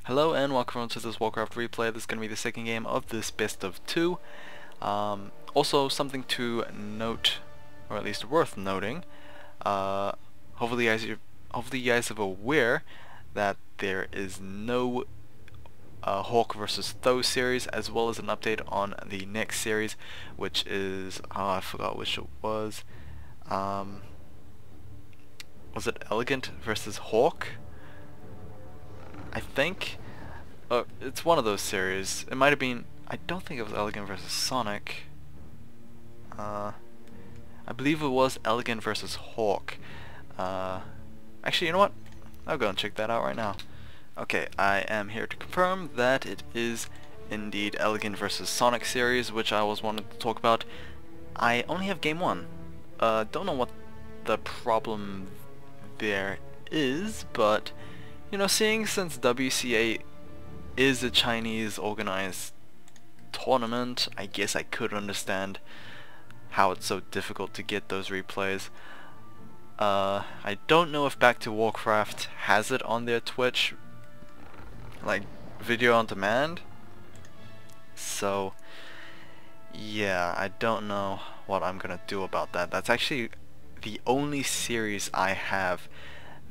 Hello and welcome to this Warcraft replay. This is going to be the second game of this best of two. Also something to note, or at least worth noting, hopefully you guys are aware that there is no Hawk versus Tho series, as well as an update on the next series, which is, I forgot which it was. Was it Elegant versus Hawk? I think it's one of those series. It might have been. I don't think it was Elegant versus Sonik. I believe it was Elegant versus Hawk. Actually, you know what? I'll go and check that out right now. Okay, I am here to confirm that it is indeed Elegant versus Sonik series, which I was wanting to talk about. I only have game one. Don't know what the problem there is, but you know, seeing since WCA is a Chinese organized tournament, I guess I could understand how it's so difficult to get those replays. I don't know if Back to Warcraft has it on their Twitch, like video on demand. So yeah, I don't know what I'm gonna do about that. That's actually the only series I have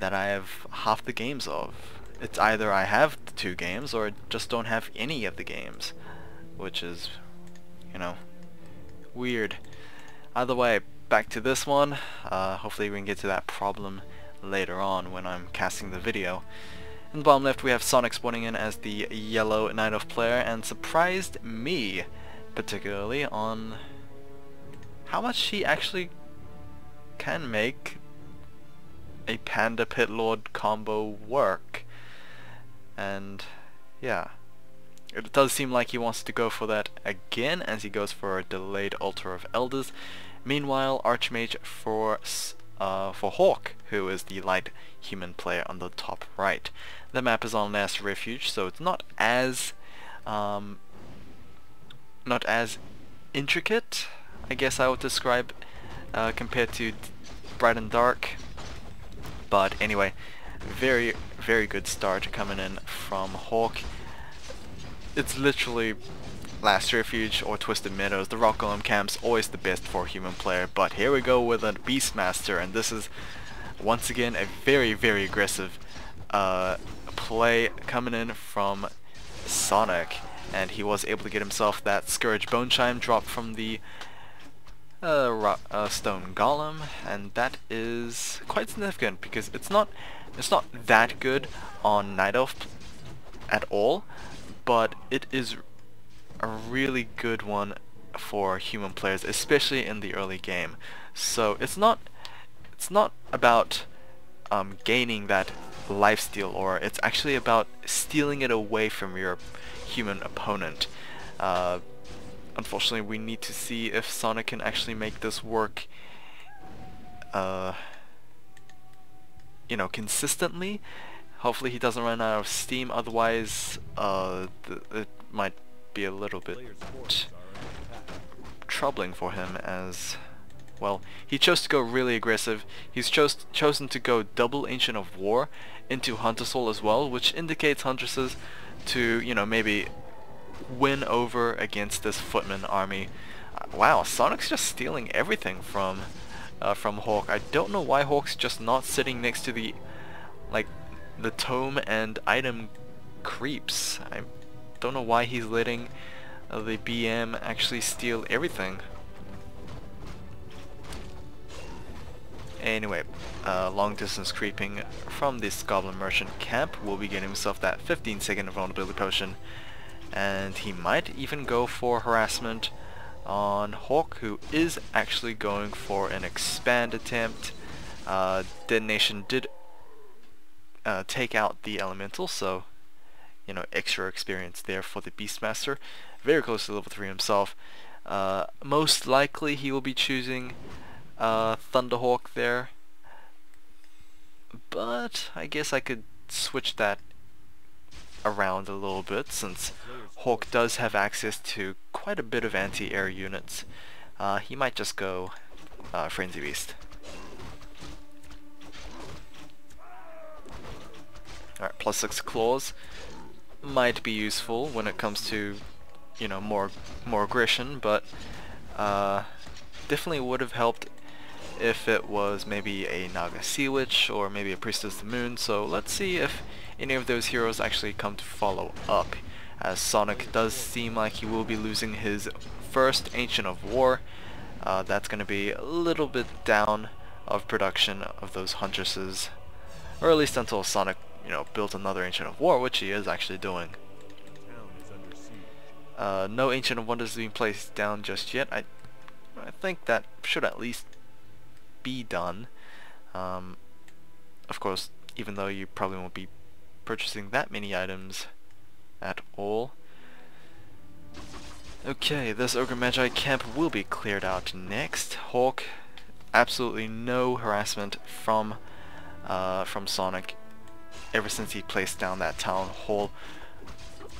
that I have half the games of. It's either I have the two games or I just don't have any of the games, which is, you know, weird. Either way, back to this one. Hopefully we can get to that problem later on when I'm casting the video. In the bottom left we have Sonik spawning in as the yellow Night Elf player, and surprised me particularly on how much he actually can make a Panda Pit Lord combo work. And yeah, it does seem like he wants to go for that again, as he goes for a delayed Altar of Elders. Meanwhile, Archmage for Hawk, who is the light human player on the top right. The map is on Last Refuge, so it's not as intricate, I guess I would describe, compared to Bright and Dark. But anyway, very good start coming in from Hawk. It's literally Last Refuge or Twisted Meadows. The Rock Golem camp's always the best for a human player, but here we go with a Beastmaster, and this is once again a very aggressive play coming in from Sonik, and he was able to get himself that Scourge Bone Chime drop from the Stone Golem, and that is quite significant because it's not that good on Night Elf at all, but it is a really good one for human players, especially in the early game. So it's not about gaining that lifesteal, or it's actually about stealing it away from your human opponent. Unfortunately, we need to see if Sonik can actually make this work, you know, consistently. Hopefully he doesn't run out of steam, otherwise it might be a little bit troubling for him, as well, he chose to go really aggressive. He's chosen to go double Ancient of War into Hunter Soul as well, which indicates Huntresses to, you know, maybe win over against this Footman army. Wow, Sonic's just stealing everything from Hawk. I don't know why Hawk's just not sitting next to the tome and item creeps. I don't know why he's letting the BM actually steal everything. Anyway, long distance creeping from this Goblin Merchant camp will be getting himself that 15-second vulnerability potion, and he might even go for harassment on Hawk, who is actually going for an expand attempt. Detonation did take out the elemental, so you know, extra experience there for the Beastmaster. Very close to level 3 himself. Most likely he will be choosing Thunderhawk there, but I guess I could switch that around a little bit, since Hawk does have access to quite a bit of anti-air units. He might just go Frenzy Beast. Alright, +6 claws. might be useful when it comes to, you know, more aggression, but definitely would have helped if it was maybe a Naga Sea Witch or maybe a Priestess of the Moon. So let's see if any of those heroes actually come to follow up, as Sonik does seem like he will be losing his first Ancient of War. That's going to be a little bit down of production of those Huntresses, or at least until Sonik, you know, built another Ancient of War, which he is actually doing. No Ancient of Wonders is being placed down just yet. I think that should at least be done. Of course, even though you probably won't be purchasing that many items at all. Okay, this Ogre Magi camp will be cleared out next. Hawk, absolutely no harassment from Sonik ever since he placed down that town hall,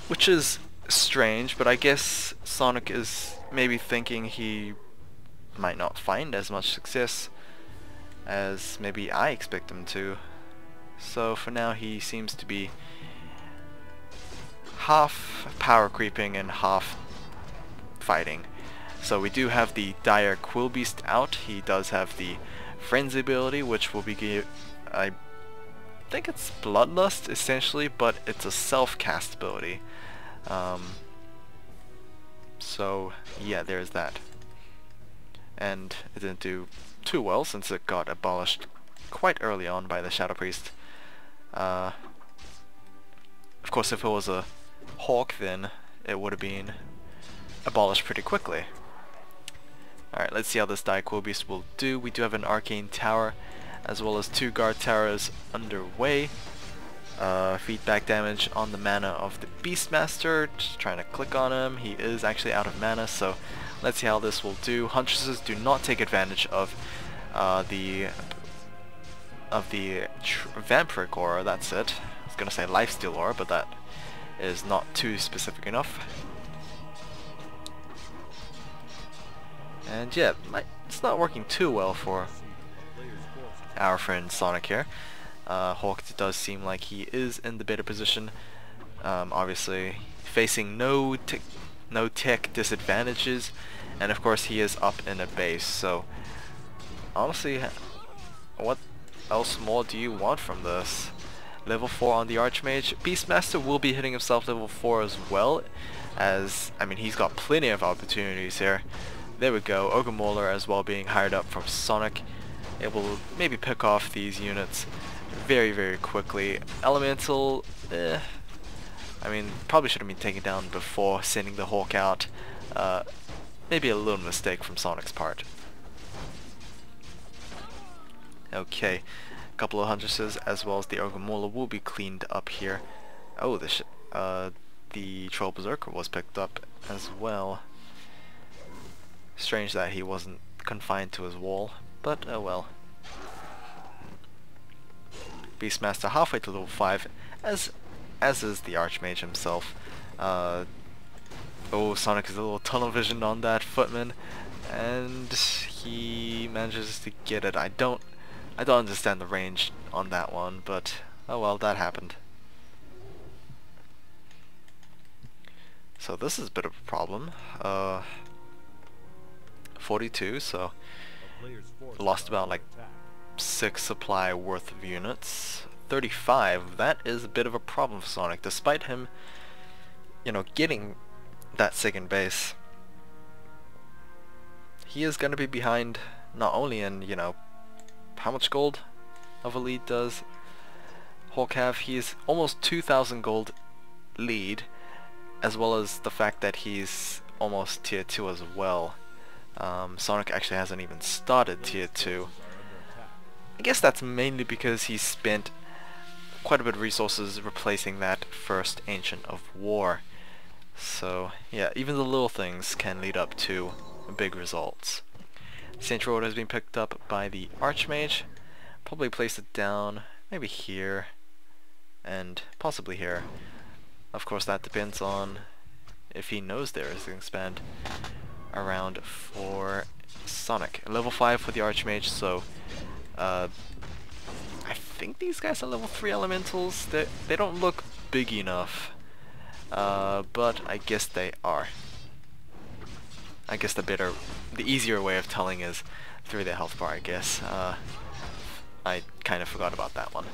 which is strange, but I guess Sonik is maybe thinking he might not find as much success as maybe I expect him to. So for now he seems to be half power creeping and half fighting. So we do have the Dire Quillbeast out. He does have the Frenzy ability, which will be I think it's Bloodlust essentially, but it's a self-cast ability. So yeah, there's that. And it didn't do too well since it got abolished quite early on by the Shadow Priest. Of course, if it was a Hawk, then it would have been abolished pretty quickly. Alright, let's see how this Dire Quillbeast will do. We do have an Arcane Tower, as well as 2 Guard Towers underway. Feedback damage on the mana of the Beastmaster. Just trying to click on him. He is actually out of mana, so let's see how this will do. Huntresses do not take advantage of the Vampiric Aura, that's it. I was gonna say Lifesteal Aura, but that is not too specific enough. And yeah, it's not working too well for our friend Sonik here. Hawk does seem like he is in the better position. Obviously facing no tech disadvantages, and of course he is up in a base, so honestly, what else more do you want from this? Level 4 on the Archmage. Beastmaster will be hitting himself level 4 as well, as, I mean, he's got plenty of opportunities here. There we go, Ogre Mauler as well being hired up from Sonik. It will maybe pick off these units very, very quickly. Elemental, I mean, probably should have been taken down before sending the Hawk out. Maybe a little mistake from Sonic's part. Okay, a couple of Huntresses as well as the Ogre Mauler will be cleaned up here. Oh, the Troll Berserker was picked up as well. Strange that he wasn't confined to his wall, but oh well. Beastmaster halfway to level 5, as is the Archmage himself. Oh, Sonik is a little tunnel vision on that footman, and he manages to get it. I don't understand the range on that one, but oh well, that happened. So this is a bit of a problem. 42, so lost about like 6 supply worth of units. 35, that is a bit of a problem for Sonik, despite him, you know, getting that second base. He is going to be behind not only in, you know, how much gold of a lead does Hawk have? He's almost 2,000 gold lead, as well as the fact that he's almost tier 2 as well. Sonik actually hasn't even started tier 2. I guess that's mainly because he spent quite a bit of resources replacing that first Ancient of War. So yeah, even the little things can lead up to big results. Central Order has been picked up by the Archmage. Probably place it down, maybe here, and possibly here. Of course that depends on if he knows there is an expand around for Sonik. Level 5 for the Archmage, so I think these guys are level 3 elementals. They don't look big enough but I guess they are. I guess the easier way of telling is through their health bar, I guess. I kind of forgot about that one.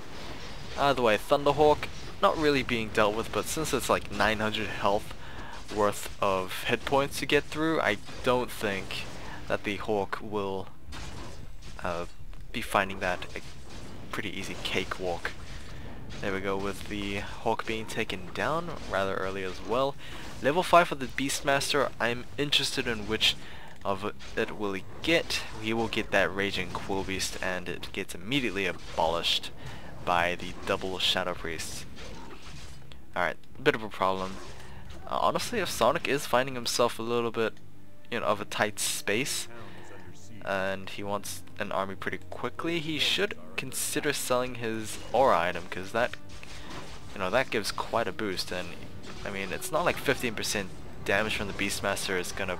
Either way, Thunderhawk, not really being dealt with, but since it's like 900 health worth of hit points to get through, I don't think that the Hawk will be finding that a pretty easy cakewalk. There we go, with the Hawk being taken down rather early as well. Level 5 for the Beastmaster, I'm interested in which of it will he get. He will get that Raging Quill Beast, and it gets immediately abolished by the double Shadow Priests. Alright, bit of a problem. Honestly, if Sonic is finding himself a little bit, of a tight space, and he wants an army pretty quickly, he should consider selling his aura item, because that, that gives quite a boost. And I mean, it's not like 15% damage from the Beastmaster is gonna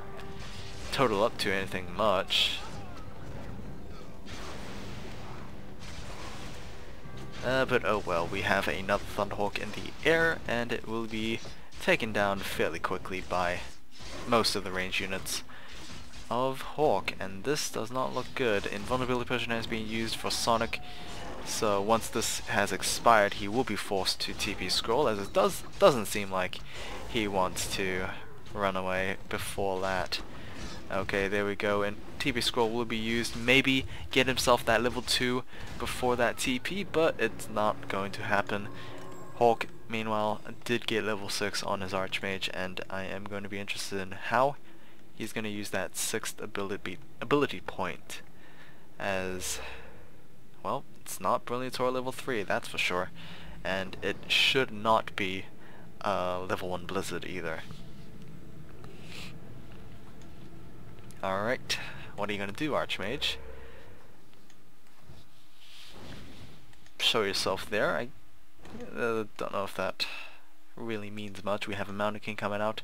total up to anything much. But oh well, we have another Thunderhawk in the air, and it will be taken down fairly quickly by most of the range units of Hawk, and this does not look good. Invulnerability potion has been used for Sonic, so once this has expired, he will be forced to TP scroll, as it doesn't seem like he wants to run away before that. Okay, there we go, and TP scroll will be used, maybe get himself that level 2 before that TP, but it's not going to happen. Hawk, meanwhile, did get level 6 on his Archmage, and I am going to be interested in how he's going to use that 6th ability point, as, well, it's not Brilliantor level 3, that's for sure, and it should not be level 1 Blizzard either. Alright, what are you going to do, Archmage? Show yourself there. I don't know if that really means much. We have a Mountain King coming out.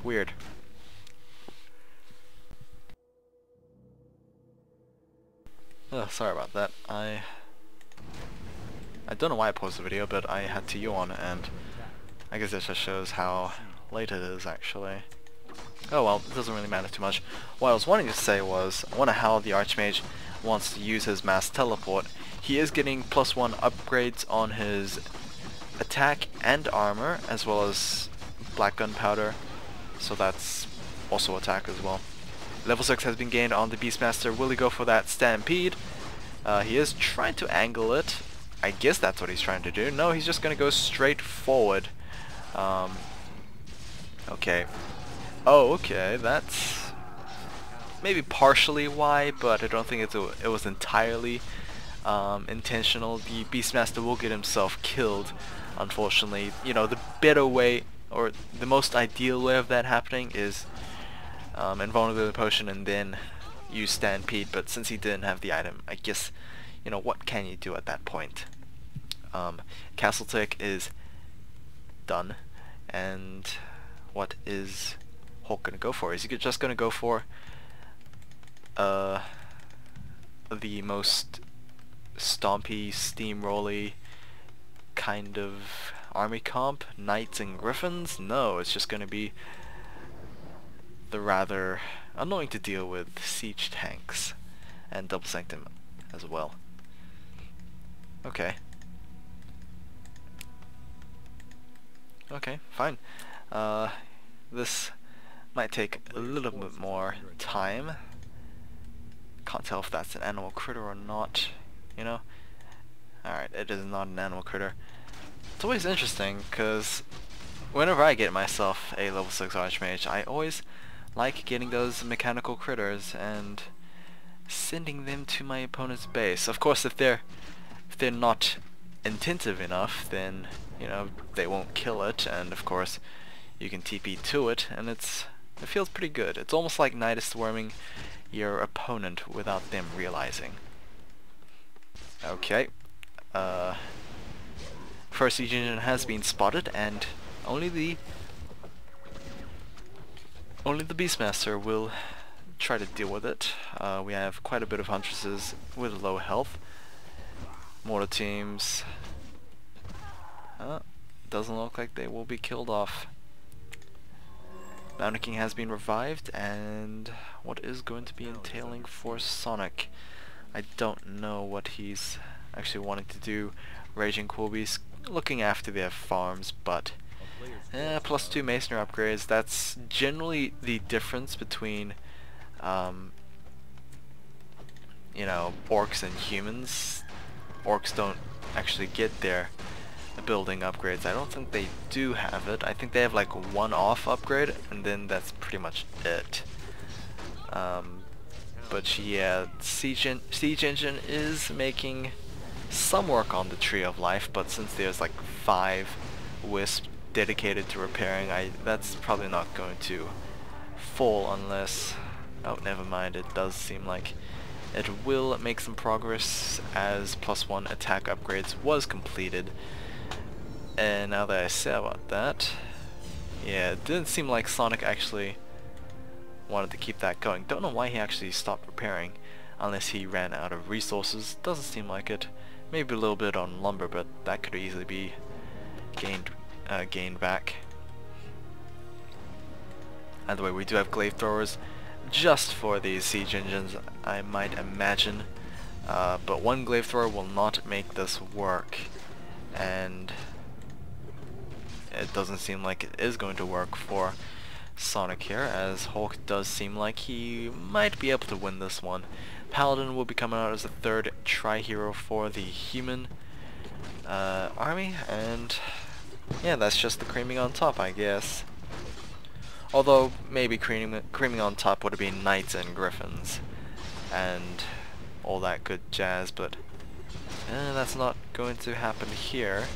Weird. Sorry about that. I don't know why I paused the video, but I had to yawn, and I guess this just shows how late it is, actually. Oh well, it doesn't really matter too much. What I was wanting to say was, I wonder how the Archmage wants to use his mass teleport. He is getting +1 upgrades on his attack and armor, as well as black gunpowder, so that's also attack as well. Level 6 has been gained on the Beastmaster. Will he go for that Stampede? He is trying to angle it. I guess that's what he's trying to do. No, he's just going to go straight forward. Okay. Oh, okay, that's maybe partially why, but I don't think it was entirely intentional. The Beastmaster will get himself killed, unfortunately. The better way, or the most ideal way of that happening is Invulnerability Potion and then use Stampede, but since he didn't have the item, I guess, what can you do at that point? Castle Tech is done, and what is Hulk gonna go for? Is he just gonna go for the most stompy, steamrolly kind of army comp? Knights and Griffins? No, it's just gonna be the rather annoying to deal with siege tanks and Double Sanctum as well. Okay. Okay, fine. This might take a little bit more time. Can't tell if that's an animal critter or not, Alright, it is not an animal critter. It's always interesting, because whenever I get myself a level 6 Archmage, I always like getting those mechanical critters and sending them to my opponent's base. Of course, if they're not intensive enough, then, they won't kill it, and of course, you can TP to it, and it feels pretty good. It's almost like Nidus Swarming your opponent without them realizing. Okay. First siege engine has been spotted, and only the Beastmaster will try to deal with it. We have quite a bit of Huntresses with low health. Mortar teams. doesn't look like they will be killed off. Mountain King has been revived, and what is going to be entailing for Sonik? I don't know what he's actually wanting to do. Raging Quilby's looking after their farms, but +2 masonry upgrades, that's generally the difference between you know, orcs and humans. Orcs don't actually get their building upgrades. I don't think they do have it. I think they have like one off upgrade, and then that's pretty much it. But yeah, Siege Engine is making some work on the Tree of Life, but since there's like 5 wisps dedicated to repairing, that's probably not going to fall unless... oh, never mind, it does seem like it will make some progress as +1 attack upgrades was completed. And now that I say about that, yeah, it didn't seem like Sonik actually wanted to keep that going. Don't know why he actually stopped repairing, unless he ran out of resources. Doesn't seem like it. Maybe a little bit on lumber, but that could easily be gained back. Either way, we do have glaive throwers just for these siege engines, I might imagine. But one glaive thrower will not make this work, and it doesn't seem like it is going to work for Sonik here, as Hulk does seem like he might be able to win this one. Paladin will be coming out as a 3rd tri-hero for the human army, and yeah, that's just the creaming on top, I guess. Although, maybe creaming on top would have been knights and griffins, and all that good jazz, but that's not going to happen here.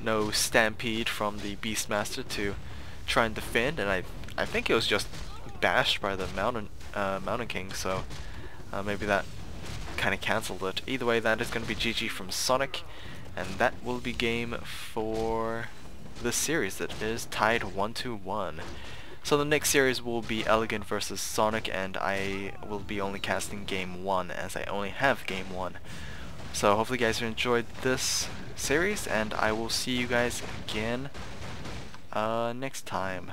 No stampede from the Beastmaster to try and defend, and I think it was just bashed by the Mountain King, so maybe that kind of cancelled it. Either way, that is going to be GG from Sonik, and that will be game for this series that is tied 1-1. So the next series will be Elegant versus Sonik, and I will be only casting game 1 as I only have game 1. So hopefully you guys enjoyed this series, and I will see you guys again next time.